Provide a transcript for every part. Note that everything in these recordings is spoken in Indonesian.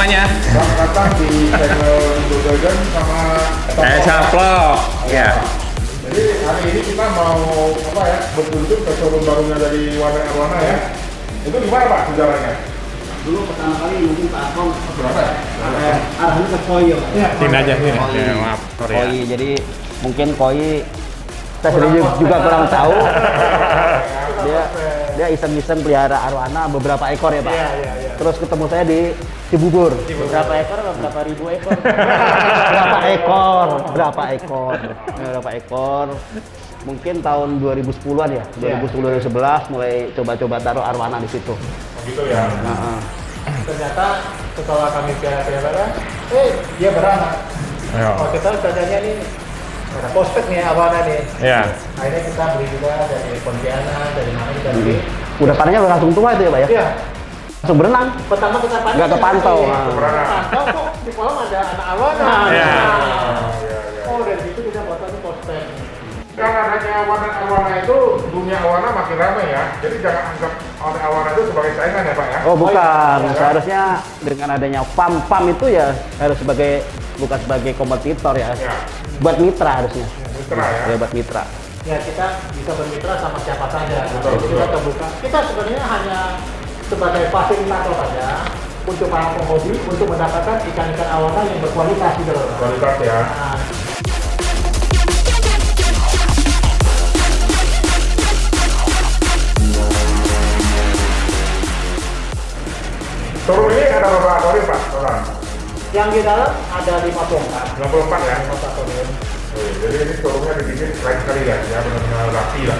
semuanya. Selamat datang di channel Dragon sama Vlog. Ya. Jadi hari ini kita mau apa ya? Berkunjung ke showroom barunya dari Warna Arwana ya. Itu gimana Pak sejarahnya? Dulu pertama kali mungkin Pak Akong Berapa ya? arahnya ke Koi ya. Sini aja sini. Koi. Ya, maaf, sorry ya. Koi, jadi mungkin Koi saya sendiri juga kurang tahu. Dia iseng-iseng pelihara arwana beberapa ekor ya Pak. Iya. Terus ketemu saya di Cibubur. Berapa ekor atau berapa ribu ekor? Berapa ekor. Mungkin tahun 2010-an ya. 2010-2011 mulai coba-coba taruh arwana di situ. Gitu ya. Ternyata setelah kami pelihara, dia beranak. Oh, kita katanya nih ada prospek nih Arwana nih. Iya. Akhirnya kita beli juga dari Pontianak, dari mana kita beli. Udah panennya udah langsung tua itu ya Pak ya? Iya. Langsung berenang. Pertama kita panen. Nggak kepantau. Pantau kok di kolam ada anak Arwana. Iya. Oh, dari situ kita buat satu prospek. Kan adanya Warna Arwana itu dunia Arwana makin ramai ya. Jadi jangan anggap Arwana itu sebagai saingan ya Pak ya. Oh bukan, seharusnya dengan adanya PAM itu ya harus bukan sebagai kompetitor ya. Ya. Buat mitra harusnya. Mitra ya. Ya buat mitra. Ya kita bisa bermitra sama siapa saja. Betul. Kita terbuka. Kita sebenarnya hanya sebagai fasilitator saja untuk para penghobi untuk mendapatkan ikan-ikan Arwana yang berkualitas gitu loh. Kualitas ya. Nah, Showroom ini ada berapa akuarium Pak? Total? yang di dalam ada 54. 54 ya. 54 akuarium. Jadi ini showroomnya dibikin keren sekali ya benar-benar rapi lah.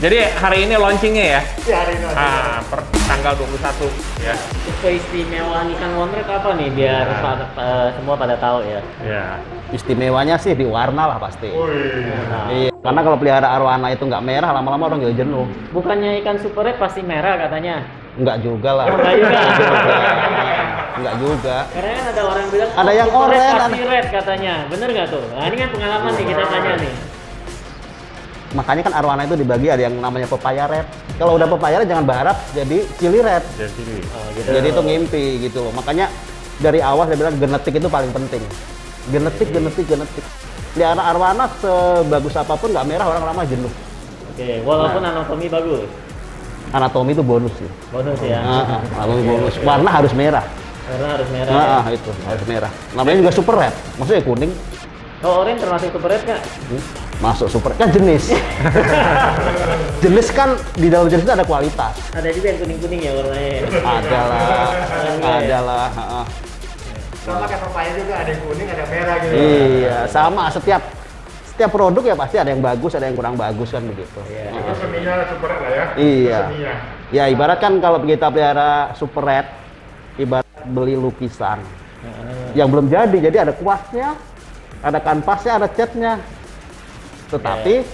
Jadi hari ini launchingnya ya? Ya, hari ini ada. Per tanggal 21 ya. Keistimewaan ikan wonrek apa nih biar semua pada tahu ya? Iya. Istimewanya sih di warna lah pasti. Wih. Iya, karena kalau pelihara arwana itu nggak merah lama-lama orang jadi jenuh. Bukannya ikan super red pasti merah katanya? Enggak juga lah. Enggak juga. Enggak juga. Karena kan ada orang bilang Ada yang super red oranye, pasti red katanya. Bener nggak tuh? Nah, ini kan pengalaman nih kita tanya nih. Makanya kan arwana itu dibagi ada yang namanya pepaya red. Kalau udah pepaya red jangan berharap jadi cili red. Jadi Oh, gitu. Jadi itu ngimpi gitu loh. Makanya dari awal saya bilang genetik itu paling penting. Genetik. Pelihara arwana sebagus apapun nggak merah orang lama jenuh. Oke, walaupun anatomi bagus. Anatomi itu bonus ya. Bonus ya. Anatomi bonus. Warna harus merah. Karena harus merah. Ya. Itu harus merah. Namanya juga super red. Maksudnya kuning. Oh, orange termasuk super red nggak? Masuk super kan jenis. Jenis kan di dalam jenis itu ada kualitas. Ada juga yang kuning-kuning ya warnanya. Ada lah. Sama kayak papaya juga ada yang kuning, ada yang merah gitu. Iya, sama setiap produk ya pasti ada yang bagus, ada yang kurang bagus kan begitu. Iya. Itu seninya super red lah ya. Iya. Seninya. Ya ibarat kan kalau kita pelihara super red, ibarat beli lukisan yang belum jadi ada kuasnya, ada kanvasnya, ada catnya. Tetapi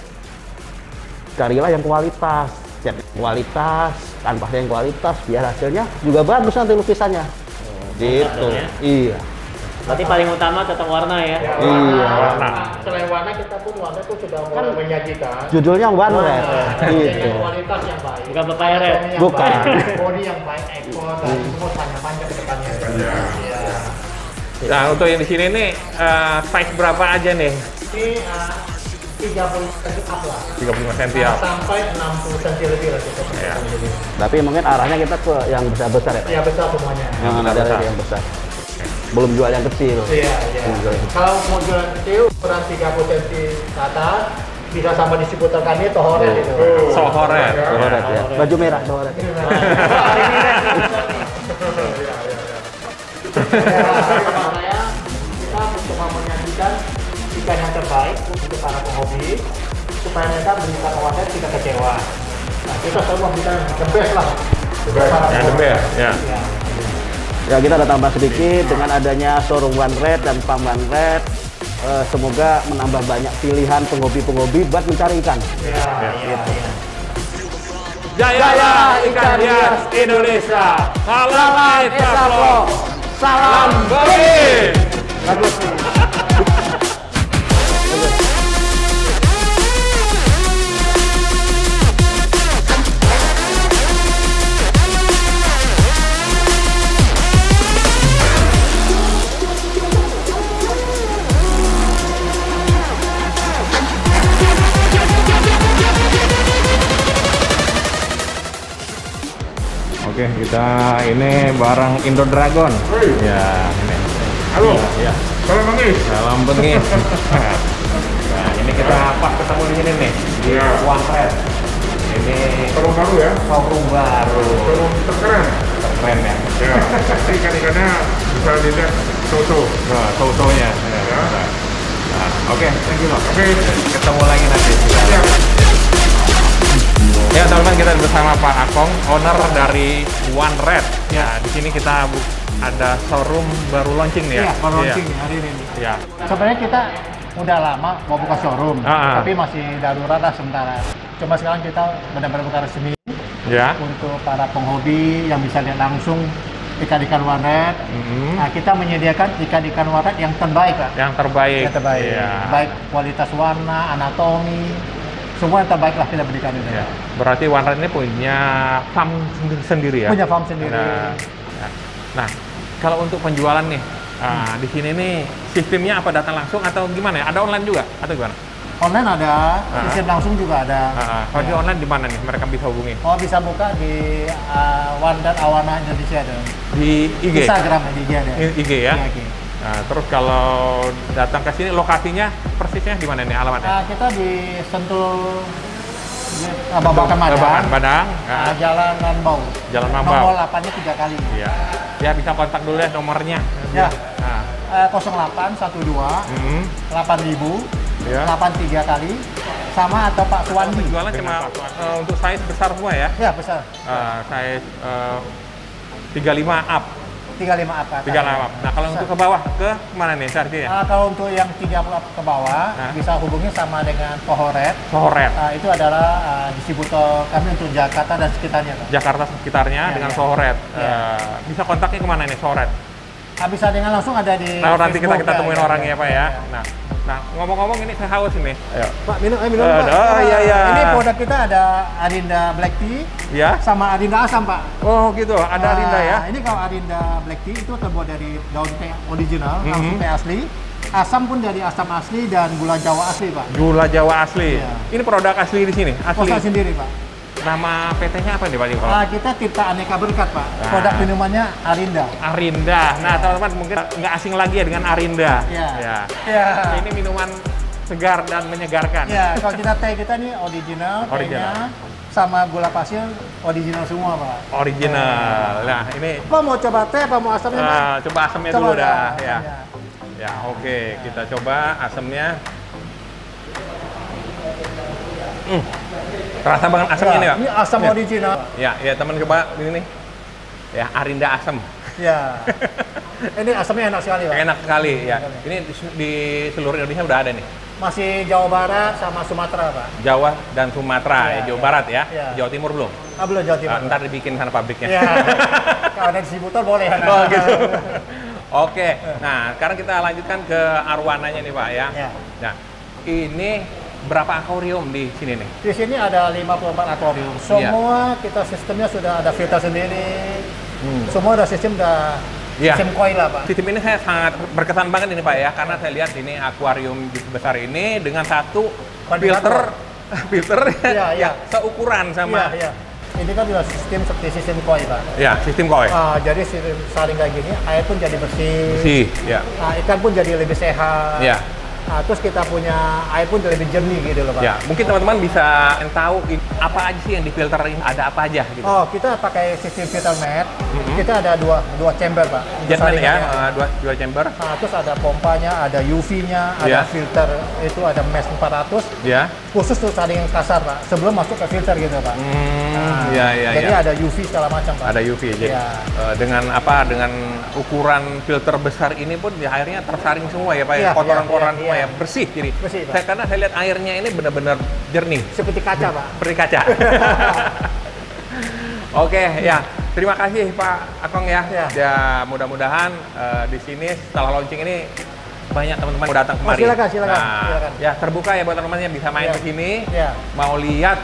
carilah yang kualitas, cat kualitas, kanvasnya yang kualitas, biar hasilnya juga bagus nanti lukisannya. Gitu. Iya. Berarti paling utama tetap warna ya. Iya. Warna. Selain warna kita pun warna tuh sudah mulai menyajikan. Judulnya one red. Gitu. Yang kualitas yang baik. Bukan papaya red. Bukan. Body yang baik, ekor dan semua panjang ke depannya. Iya. Nah, untuk yang di sini nih size berapa aja nih? Ini 30 cm up lah. 35 cm ya. Sampai 60 cm lebih lah kita. Iya. Tapi mungkin arahnya kita ke yang besar-besar ya Pak? Iya besar semuanya. Yang ada besar. yang besar. Belum jual yang kecil. Iya. Belum jual yang kecil. Kalau mau jualan kecil ukuran 30 cm ke atas bisa sama distributor kami Tohoret gitu. Sohoret. Sohoret ya. Baju merah Sohoret. Hari ini red. Saya kita mencoba menyajikan ikan yang terbaik untuk para penghobi supaya mereka beli ikan Arwana tidak kecewa. Nah, kita selalu memberikan the best lah. Yang the best, ya. Ya kita ada tambah sedikit dengan adanya showroom One Red dan Farm One Red. Semoga menambah banyak pilihan penghobi-penghobi buat mencari ikan. Jaya Ikan Hias Indonesia. Salam Vlog. Salam Bagi. Bagus. Oke, kita ini barang Indo Dragon. Woi. Ya, ini. Halo. Ya. Salam Bangis. Salam bengis. Nah, ini kita pas ketemu di sini nih di Iya. One Red. Ini Showroom baru ya. showroom baru. Showroom terkeren. Keren ya. Ya. Nanti ikan-ikannya bisa dilihat foto. Nah, fotonya. Ya. Nah, oke, thank you loh. Oke. Ketemu lagi nanti. Ya. Ya teman-teman, kita bersama Pak Akong, owner dari One Red. Ya, di sini kita ada showroom baru launching nih ya. Iya, baru launching hari ini. Ya. Sebenarnya kita udah lama mau buka showroom, tapi masih darurat lah sementara. Cuma sekarang kita benar-benar buka resmi Ya. untuk para penghobi yang bisa lihat langsung ikan-ikan One Red. Nah, kita menyediakan ikan-ikan One Red yang terbaik, Pak. Yang terbaik. Yang terbaik. Ya. Baik kualitas warna, anatomi, semua yang terbaik lah kita berikan itu. Ya. Berarti One Red ini punya farm sendiri ya? Punya farm sendiri. Nah, kalau untuk penjualan nih, di sini nih sistemnya apa, datang langsung atau gimana ya? Ada online juga atau gimana? Online ada, sistem langsung juga ada. Kalau di Ya. online di mana nih mereka bisa hubungi? Oh, bisa buka di One Red Awana Indonesia ada. Di IG? Instagram ya, di IG ada. IG ya? Iya, IG. Nah, terus kalau datang ke sini lokasinya persisnya di mana nih alamatnya? Kita di Sentul Babakan Madang. Babakan Madang. Jalan Lambau. Jalan Mambau. Nomor 8-nya 3 kali. Iya. Ya bisa kontak dulu ya nomornya. Ya. Nah, 0812 8000 ya. 83 kali sama atau Pak Suwandi. Jualan cuma untuk size besar semua ya? Ya, besar. Size 35 up. 35 apa? 35 up. Nah, kalau untuk ke bawah ke mana nih charge-nya? Kalau untuk yang 30 up ke bawah bisa hubungi sama dengan Pohoret. Sohoret. Itu adalah distributor kami untuk Jakarta dan sekitarnya, Pak. Jakarta sekitarnya Ya, dengan ya. Sohoret. Ya. Bisa kontaknya kemana nih Sohoret? Bisa dengan langsung ada di Nah, nanti kita Facebook, temuin orangnya Pak ya. Nah, ngomong-ngomong ini saya haus ini. Ayo. Pak, minum Pak. Oh, iya. Ini produk kita ada Arinda Black Tea Ya. sama Arinda Asam, Pak. Oh gitu, ada Arinda ya. Ini kalau Arinda Black Tea itu terbuat dari daun teh original, langsung teh asli. Asam pun dari asam asli dan gula Jawa asli, Pak. Gula Jawa asli. Iya. Ini produk asli di sini, asli. Proses sendiri, Pak. Nama PT-nya apa nih Pak Jiko? Kita Tirta Aneka Berkat, Pak. Produk minumannya Arinda. Arinda. Nah, teman-teman mungkin nggak asing lagi ya dengan Arinda. Iya. Ini minuman segar dan menyegarkan. Ya, kalau kita teh kita nih original. Tehnya sama gula pasir original semua, Pak. Original. Nah, ini Pak mau coba teh, apa mau asamnya, Pak? coba asamnya Coba dulu dah. asamnya. Ya, oke. Kita coba asamnya. Terasa banget asamnya nih, Pak. Ini asam Nih. original. Ya, teman coba ini nih. Ya, Arinda asam. Ya. Ini asamnya enak sekali, Pak. Enak sekali ya. Ini di seluruh Indonesia udah ada nih. Masih Jawa Barat sama Sumatera, Pak. Jawa dan Sumatera, Iya, Jawa iya. Barat ya. Iya. Jawa Timur belum. Belum Jawa Timur. Ntar dibikin sana pabriknya. Ya. Kalau ada distributor boleh. Oh gitu. Oke. Nah, sekarang kita lanjutkan ke arwananya nih Pak ya. Ya. Nah, ini berapa akuarium di sini nih? Di sini ada 54 akuarium. Semua kita sistemnya sudah ada filter sendiri. Semua ada sistem sistem koi lah, Pak. Sistem ini saya sangat berkesan banget ini Pak ya, karena saya lihat ini akuarium besar ini dengan satu filter Iya. seukuran sama. Iya. Ini kan juga sistem seperti sistem koi, Pak. Ya, sistem koi. Jadi sistem saling kayak gini, air pun jadi bersih. Bersih, ya. Ikan pun jadi lebih sehat. Ya. Terus kita punya air pun jadi lebih jernih gitu loh, Pak. Ya, mungkin teman-teman bisa tahu apa aja sih yang difilterin, ada apa aja gitu. Kita pakai sistem filter mat. Kita ada dua chamber, Pak. untuk Jetman ya, saringannya. dua chamber. Terus ada pompanya, ada UV-nya, ada Ya. filter itu ada mesh 400 Ya. khusus untuk saringan kasar, Pak. Sebelum masuk ke filter gitu, Pak. Jadi ada UV segala macam, Pak. Ada UV jadi Ya. dengan ukuran filter besar ini pun ya airnya tersaring semua ya Pak ya, Iya, kotoran-kotoran iya, semua iya. ya, bersih jadi. Bersih, Pak. Karena saya lihat airnya ini benar-benar jernih Seperti kaca, Pak. seperti kaca. Oke, ya. Terima kasih Pak Akong ya. Ya. Ya, mudah-mudahan di sini setelah launching ini banyak teman-teman mau datang kemari. Silakan. Nah, ya terbuka ya buat teman-teman yang bisa main Ya. ke sini. Ya. Mau lihat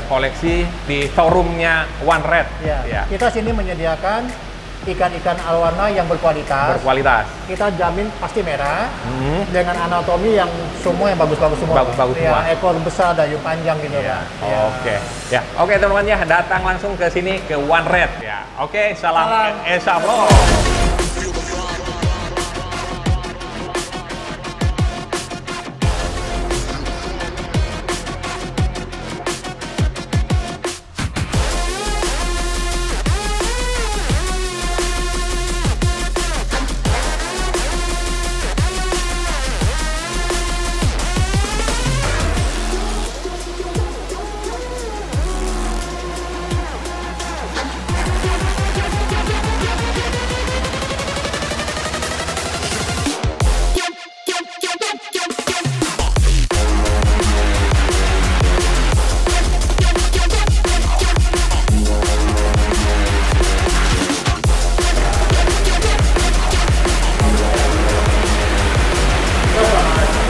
koleksi di showroomnya One Red. Ya. Ya. Kita sini menyediakan ikan-ikan arwana yang berkualitas. Kita jamin pasti merah dengan anatomi yang semua yang bagus-bagus semua. Bagus-bagus ya, semua. ekor besar, dayung panjang gitu kan. Ya. Oke. Ya, oke teman-teman ya, datang langsung ke sini ke One Red ya. Oke, salam Esa Bro.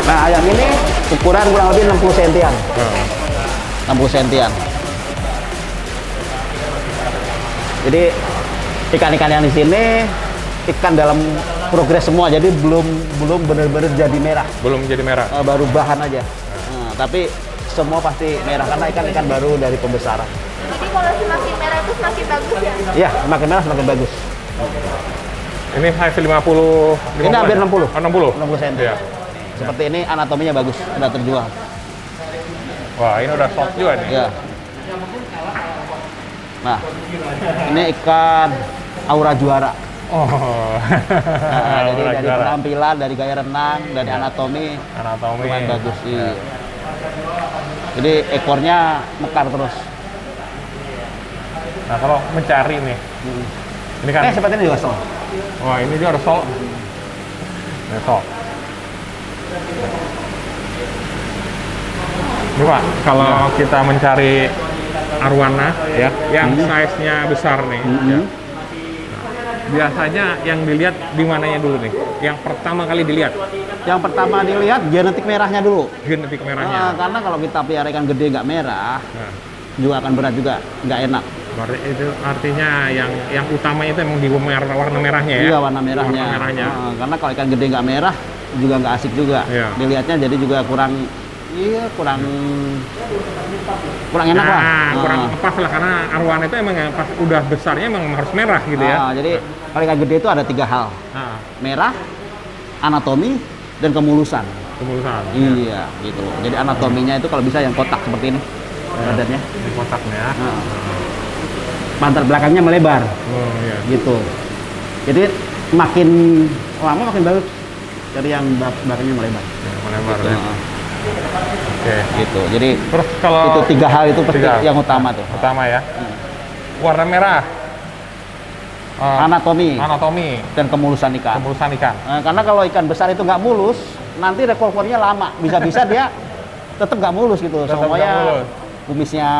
Nah, ayam ini ukuran kurang lebih 60 sentian. 60 sentian. Jadi ikan-ikan yang di sini ikan dalam progres semua, jadi belum benar-benar jadi merah. Belum jadi merah. Baru bahan aja. Nah, tapi semua pasti merah karena ikan-ikan baru dari pembesaran. Jadi kalau semakin merah itu semakin bagus ya? Iya, semakin merah semakin bagus. Ini size 50. Ini hampir 60. Oh, 60. 60 cm. Iya. Seperti ini anatominya bagus, sudah terjual. Wah, ini udah soft juga nih. Ya. Nah, ini ikan aura juara. Oh. Nah, jadi dari penampilan, dari gaya renang, dari anatomi lumayan bagus sih. Ya. Jadi ekornya mekar terus. Nah, kalau mencari nih. Ini kan Seperti ini juga sol. wah, ini dia ada sol. Ini sol. Ini Pak, kalau kita mencari arwana ya, yang size-nya besar nih, ya. Nah, biasanya yang dilihat di mananya dulu nih? Yang pertama kali dilihat? Yang pertama dilihat genetik merahnya dulu. Genetik merahnya. Karena kalau kita pelihara ikan gede nggak merah, juga akan berat juga, nggak enak. Berarti itu artinya yang utama itu emang di warna merahnya ya? Iya, warna merahnya. Warna merahnya. Karena kalau ikan gede nggak merah juga nggak asik juga. Iya. Dilihatnya jadi juga kurang enak lah. Kurang pas lah, karena arwana itu emang pas udah besarnya emang harus merah gitu ya. Jadi kalau ikan gede itu ada 3 hal. Merah, anatomi, dan kemulusan. Kemulusan. Iya, gitu. Jadi anatominya itu kalau bisa yang kotak seperti ini badannya. Ini kotaknya. Pantat belakangnya melebar. Oh iya. Gitu. Jadi makin lama makin bagus. Jadi yang belakangnya melebar. Ya, melebar Gitu. ya. Oke. Gitu. Jadi Terus kalau itu 3 hal itu pasti tiga. yang utama tuh. Utama ya. Warna merah. Anatomi Anatomi. dan kemulusan ikan. Kemulusan ikan. Karena kalau ikan besar itu nggak mulus, nanti rekolvornya lama. Bisa-bisa dia tetap nggak mulus gitu. Tetap nggak Semuanya mulus. kumisnya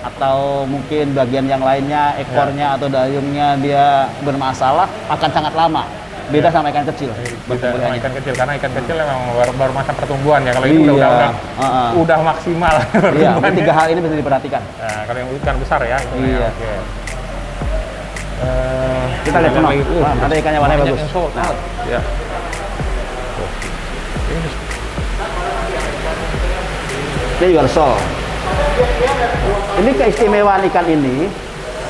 atau mungkin bagian yang lainnya, ekornya atau dayungnya dia bermasalah akan sangat lama. Beda sama ikan kecil. Beda sama ikan kecil, karena ikan kecil memang baru masa pertumbuhan ya. Kalau Iya. ini udah maksimal. Iya, ini pertumbuhannya. 3 hal ini bisa diperhatikan. Nah, kalau yang ikan besar ya. Itu Iya. ya. Oke. Kita lihat ada penuh. lagi. Ada ikannya warnanya Banyak bagus. yang sold out. Ya. Tuh. Ini juga sol. Ini keistimewaan ikan ini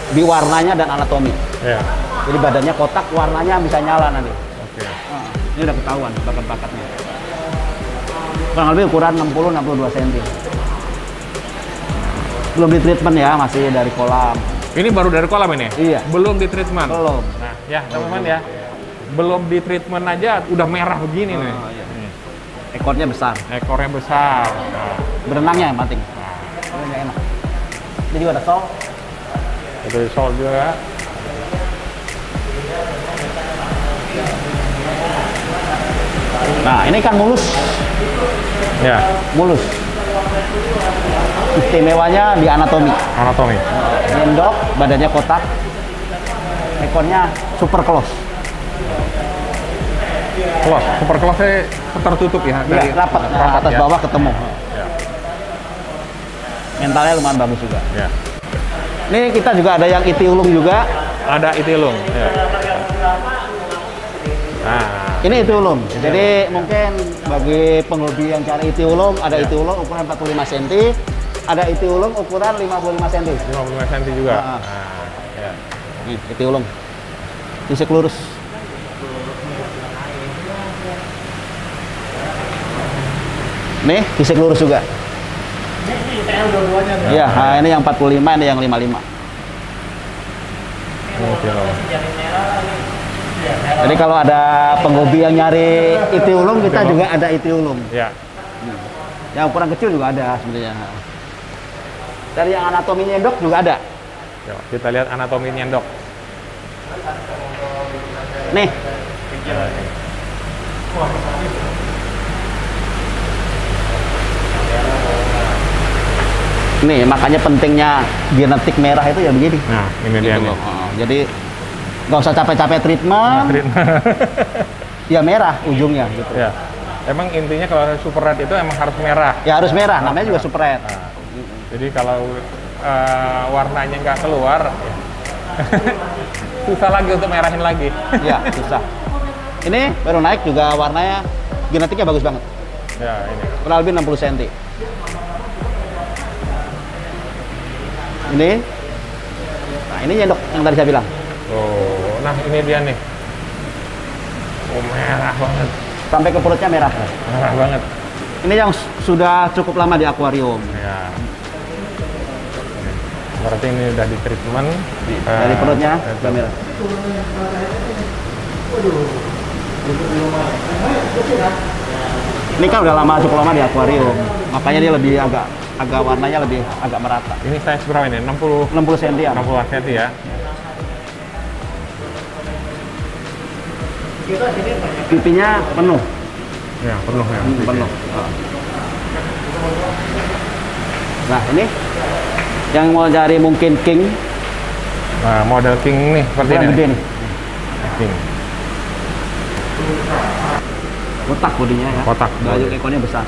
di warnanya dan anatomi. Ya. Jadi badannya kotak, warnanya bisa nyala nanti. Oke. Ini udah ketahuan bakat-bakatnya. Kurang lebih ukuran 60-62 cm. Belum di treatment ya, masih dari kolam. Ini baru dari kolam ini? Iya. Belum di treatment? Belum. Nah, ya teman-teman ya. Belum di treatment aja udah merah begini nih. Iya. Ekornya besar. Ekornya besar. Nah, Berenangnya yang penting. Ini enak. Ini juga ada sol. itu sol juga. Nah, ini ikan mulus. Ya, Mulus. Istimewanya di anatomi. anatomi. Nyendok, badannya kotak. Ekornya super close. Close, super close tertutup ya? Iya, rapat. Nah, atas ya? bawah ketemu. Ya. Mentalnya lumayan bagus juga. Ya. Ini kita juga ada yang iti ulung juga. ada Itilung. Ya. Nah, Ini Itiulung. Jadi mungkin bagi penghobi yang cari Itiulung, ada Itiulung ukuran 45 cm, ada Itiulung ukuran 55 cm. 55 cm juga. Nah. Nah, ya. Nih, Itiulung. Fisik lurus. Nih, fisik lurus juga. Ini ITL dua-duanya. Iya, nah, ini yang 45, ini yang 55. Ini Itilung. Jaring merah ini. Iya, merah. Jadi kalau ada penghobi yang nyari Itiulung, kita juga ada Itiulung. Ya. Yang ukuran kecil juga ada sebenarnya. Dari yang anatomi nyendok juga ada. Yuk, kita lihat anatomi nyendok. Nih, nih makanya pentingnya genetik merah itu ya begini. Nah, ini dia Gitu nih. loh. Jadi nggak usah capek-capek treatment, ya merah ujungnya gitu. Ya. Emang intinya kalau super red itu emang harus merah. Ya harus merah, namanya juga super red. Nah, jadi kalau warnanya nggak keluar, ya. Susah lagi untuk merahin lagi. Ya, susah. Ini baru naik juga warnanya genetiknya bagus banget. Ya, ini. Kurang lebih 60 cm. Ini. Nah, ini nyendok yang tadi saya bilang. Oh, nah ini dia nih. Oh, merah banget. Sampai ke perutnya merah. Merah banget. Ini yang sudah cukup lama di akuarium. Ya. Berarti ini udah di treatment Dari perutnya sudah merah. Ini kan udah lama, cukup lama di akuarium. Makanya dia lebih agak warnanya lebih agak merata. Ini size berapa ini? 60 60 cm ya. 60 cm ya. Kita sini banyak. Pipinya penuh. Ya, penuh ya. Penuh. Nah, ini yang mau cari mungkin king, Nah, model king nih seperti yang ini. gede nih. King. Kotak bodinya ya. Kotak. Gayung ekornya besar.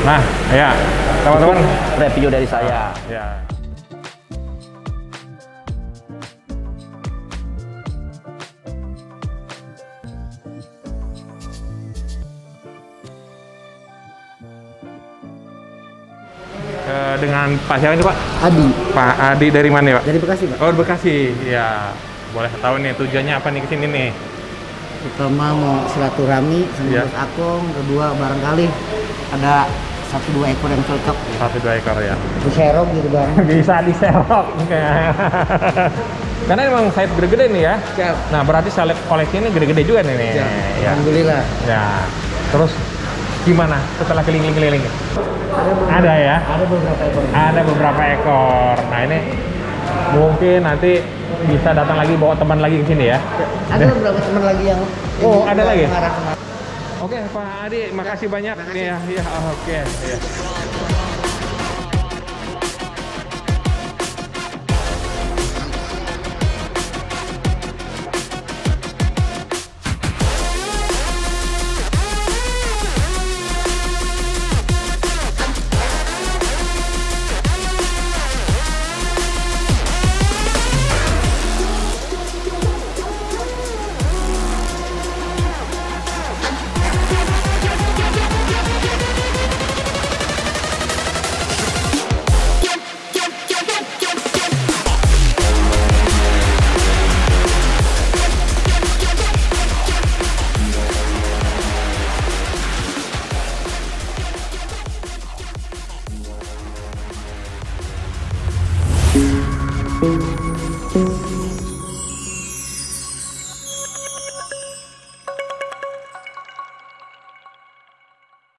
Nah, ya, teman-teman. Review dari saya. Ya. Dengan Pak siapa ini Pak? Adi Pak Adi dari mana ya Pak? dari Bekasi, Pak. Oh Bekasi, ya. Boleh tahu nih tujuannya apa nih kesini nih? Pertama mau silaturahmi sama Iya. Bos Akong, kedua barangkali ada 1-2 ekor yang cocok. 1-2 ekor ya. Diserok gitu, Bang. Bisa diserok. Karena emang size gede-gede nih ya. Siap. Nah berarti seleb koleksi ini gede-gede juga nih. Siap. Ya. Alhamdulillah. Ya. Terus gimana setelah keliling-keliling? Ada ya? Ada beberapa ekor. Ada beberapa ekor. Nah ini mungkin nanti bisa datang lagi bawa teman lagi ke sini ya. Ada beberapa teman lagi yang Oh, ada lagi? mengarah kemana. Oke Pak Adi, makasih banyak. Ya, ya, oke. Ya.